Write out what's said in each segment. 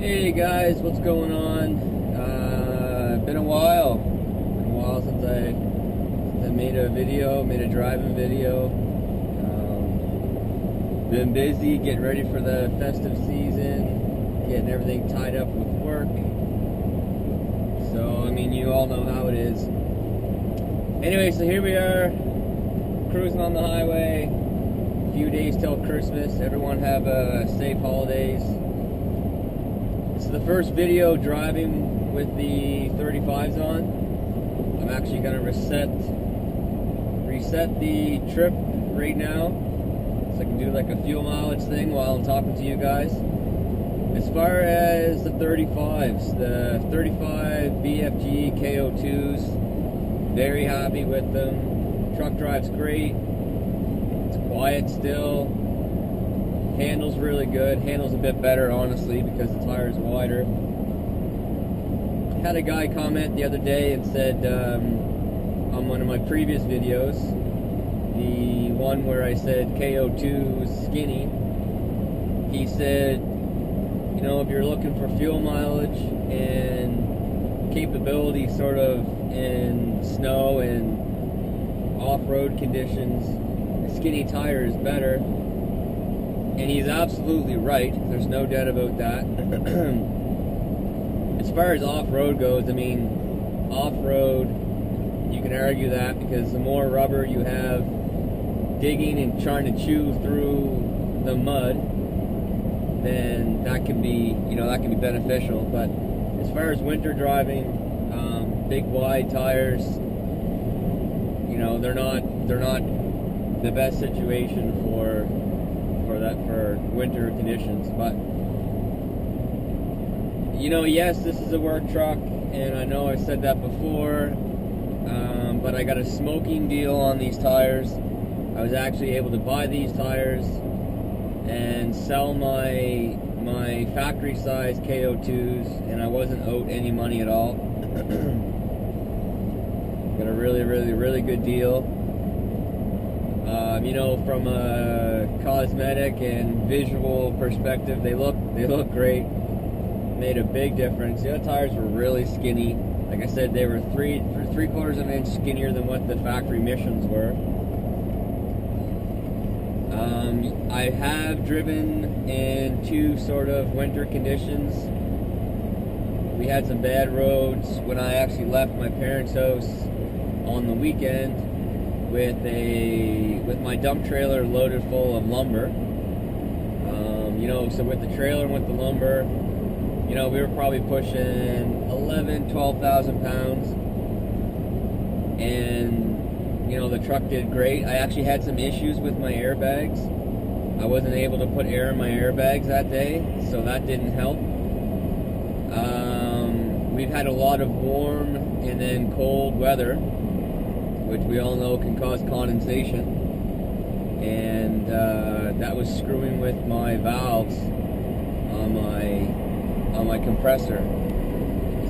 Hey guys, what's going on? Been a while. Since I made a driving video. Been busy getting ready for the festive season, getting everything tied up with work. So, I mean, you all know how it is. Anyway, so here we are, cruising on the highway. A few days till Christmas. Everyone have safe holidays. This is the first video driving with the 35s on. I'm actually going to reset the trip right now, so I can do like a fuel mileage thing while I'm talking to you guys. As far as the 35s, the 35 BFG KO2s, very happy with them. Truck drives great. It's quiet still. Handles really good. Handles a bit better, honestly, because the tire is wider. Had a guy comment the other day and said on one of my previous videos, the one where I said KO2 was skinny, he said, you know, if you're looking for fuel mileage and capability sort of in snow and off-road conditions, a skinny tire is better. And he's absolutely right. There's no doubt about that. As far as off-road goes, I mean, off-road, you can argue that because the more rubber you have digging and trying to chew through the mud, then that can be, you know, that can be beneficial. But as far as winter driving, big wide tires, you know, they're not the best situation for winter conditions. But you know, yes, this is a work truck, and I know I said that before, but I got a smoking deal on these tires. I was actually able to buy these tires and sell my factory size KO2s, and I wasn't owed any money at all. Got a really good deal. You know, from a cosmetic and visual perspective, they look great. Made a big difference. The other tires were really skinny. Like I said, they were three-quarters of an inch skinnier than what the factory missions were. I have driven in two sort of winter conditions. We had some bad roads when I actually left my parents' house on the weekend with my dump trailer loaded full of lumber. You know, so with the trailer and with the lumber, you know, we were probably pushing 12,000 pounds, and you know, the truck did great. I actually had some issues with my airbags. I wasn't able to put air in my airbags that day, so that didn't help. We've had a lot of warm and then cold weather, which we all know can cause condensation, and that was screwing with my valves on my compressor.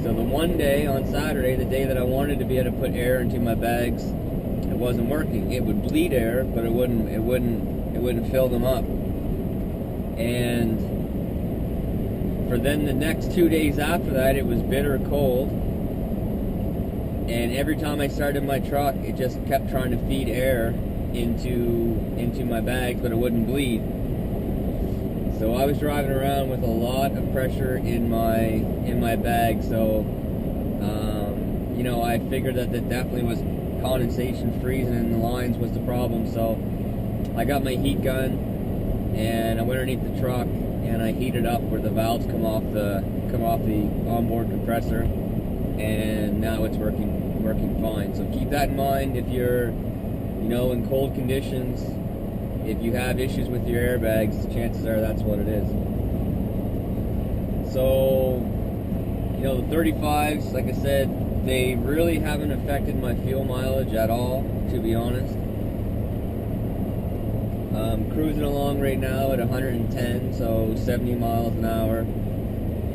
So the one day on Saturday, the day that I wanted to be able to put air into my bags, it wasn't working. It would bleed air, but it wouldn't fill them up. And for then the next 2 days after that, it was bitter cold. And every time I started my truck, it just kept trying to feed air into my bags, but it wouldn't bleed. So I was driving around with a lot of pressure in my bag. So you know, I figured that definitely was condensation freezing in the lines was the problem. So I got my heat gun and I went underneath the truck and I heated up where the valves come off the onboard compressor, and now it's working fine. So keep that in mind if you're, you know, in cold conditions. If you have issues with your airbags, chances are that's what it is. So, you know, the 35s, like I said, they really haven't affected my fuel mileage at all, to be honest. I'm cruising along right now at 110, so 70 miles an hour.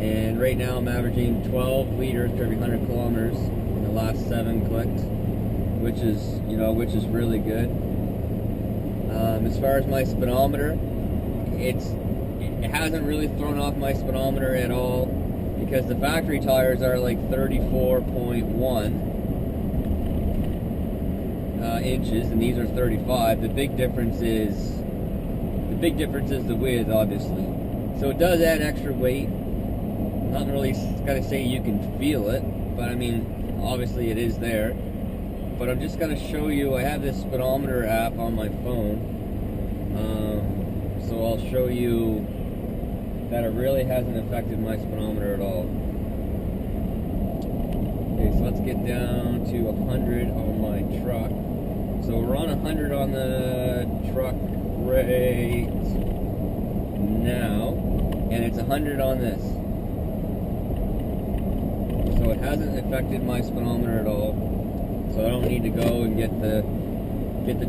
And right now I'm averaging 12 liters per every 100 kilometers in the last 7 clicks, which is really good. As far as my speedometer, it's it hasn't really thrown off my speedometer at all, because the factory tires are like 34.1 inches, and these are 35. The big difference is the width, obviously. So it does add extra weight. Not really gonna say you can feel it, but I mean, obviously it is there. But I'm just gonna show you. I have this speedometer app on my phone, so I'll show you that it really hasn't affected my speedometer at all. Okay, so let's get down to 100 on my truck. So we're on 100 on the truck right now, and it's 100 on this. So it hasn't affected my speedometer at all. So I don't need to go and get the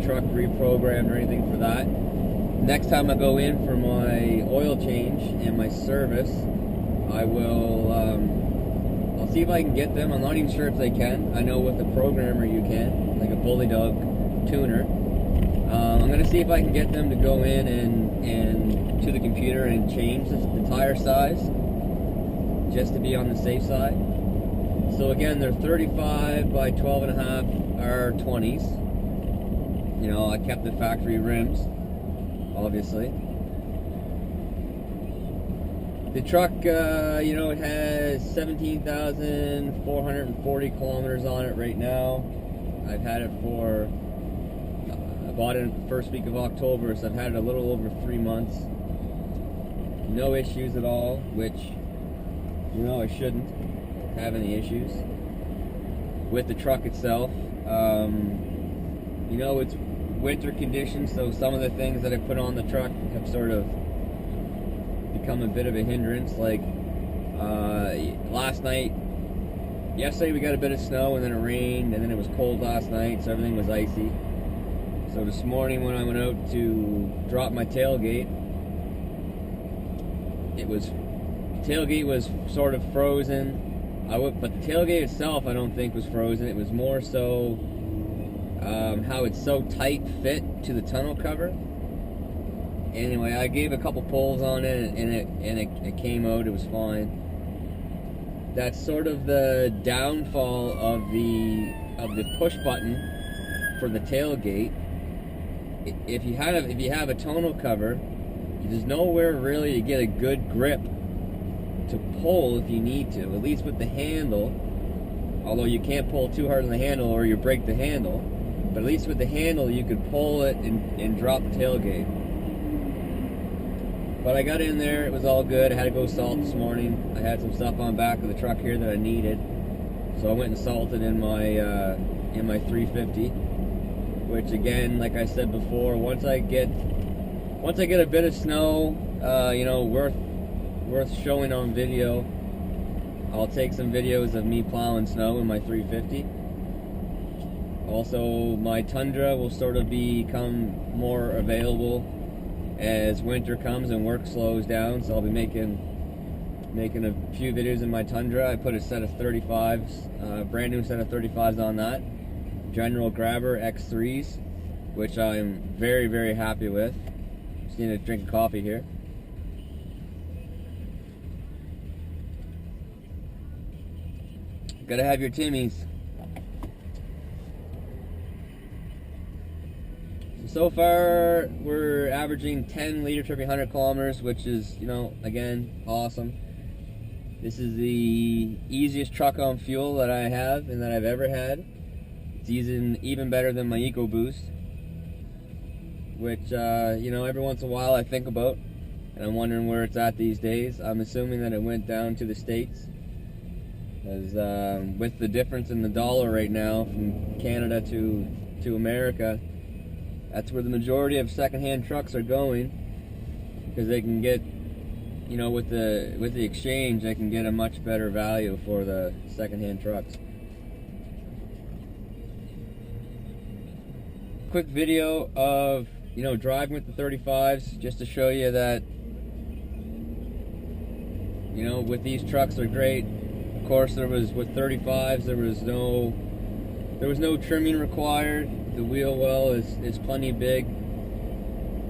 truck reprogrammed or anything for that. Next time I go in for my oil change and my service, I will, I'll see if I can get them. I'm not even sure if they can. I know with the programmer you can, like a Bully Dog tuner. I'm going to see if I can get them to go in and to the computer and change the tire size, just to be on the safe side. So again, they're 35 by 12.5 R20s. You know, I kept the factory rims, obviously. The truck, you know, it has 17,440 kilometers on it right now. I've had it for, I bought it the first week of October, so I've had it a little over 3 months. No issues at all, which, you know, I shouldn't have any issues with the truck itself. You know, it's winter conditions, so some of the things that I put on the truck have sort of become a bit of a hindrance. Like last night, yesterday we got a bit of snow, and then it rained, and then it was cold last night, so everything was icy. So this morning when I went out to drop my tailgate, the tailgate was sort of frozen. But the tailgate itself, I don't think was frozen. It was more so how it's so tight fit to the tonneau cover. Anyway, I gave a couple pulls on it, and it came out. It was fine. That's sort of the downfall of the push button for the tailgate. If you have a tonneau cover, there's nowhere really to get a good grip to pull if you need to, at least with the handle. Although you can't pull too hard on the handle or you break the handle, but at least with the handle you could pull it and drop the tailgate. But I got in there, it was all good. I had to go salt this morning. I had some stuff on back of the truck here that I needed, so I went and salted in my 350. Which again, like I said before, once I get a bit of snow, you know, worth showing on video, I'll take some videos of me plowing snow in my 350. Also, my Tundra will sort of become more available as winter comes and work slows down, so I'll be making a few videos in my Tundra. I put a set of 35s, brand new set of 35s on that. General Grabber X3s, which I'm very, very happy with. Just need to drink a coffee here. Gotta have your Timmies. So far, we're averaging 10 liters per 100 kilometers, which is, you know, again, awesome. This is the easiest truck on fuel that I have and that I've ever had. It's even better than my EcoBoost, which, you know, every once in a while I think about, and I'm wondering where it's at these days. I'm assuming that it went down to the States, as with the difference in the dollar right now from Canada to America, that's where the majority of secondhand trucks are going, because they can get, you know, with the exchange, they can get a much better value for the secondhand trucks. Quick video of, you know, driving with the 35s, just to show you that, you know, with these trucks are great. Of course, with 35s there was no trimming required. The wheel well is plenty big.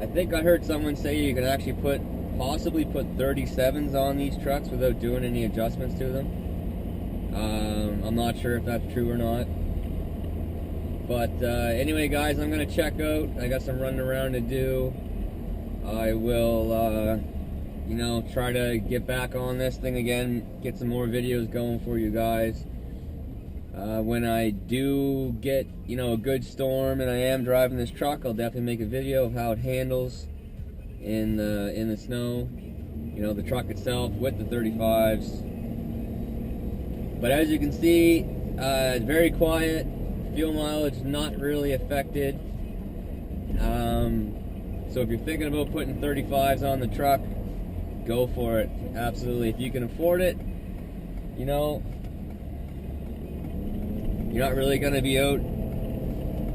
I think I heard someone say you can actually put possibly put 37s on these trucks without doing any adjustments to them. I'm not sure if that's true or not. But anyway, guys, I'm going to check out. I got some running around to do. I will, you know, try to get back on this thing again, get some more videos going for you guys. When I do get, you know, a good storm and I am driving this truck, I'll definitely make a video of how it handles in the snow. You know, the truck itself with the 35s. But as you can see, it's very quiet. Fuel mileage not really affected. So if you're thinking about putting 35s on the truck, go for it. Absolutely. If you can afford it, you know, you're not really going to be out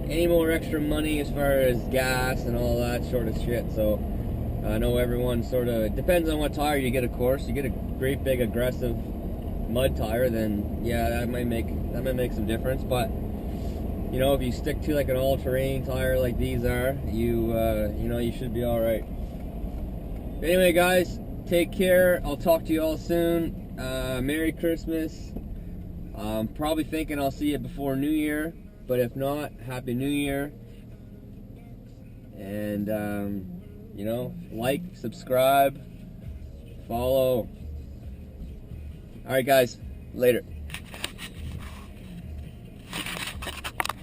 any more extra money as far as gas and all that sort of shit. So I know everyone sort of, it depends on what tire you get, of course. You get a great big aggressive mud tire, then yeah, that might make some difference. But you know, if you stick to like an all-terrain tire like these are, you know, you should be all right. But anyway, guys, take care. I'll talk to you all soon. Merry Christmas. I'm probably thinking I'll see you before New Year, but if not, Happy New Year. And you know, like, subscribe, follow. All right, guys, later.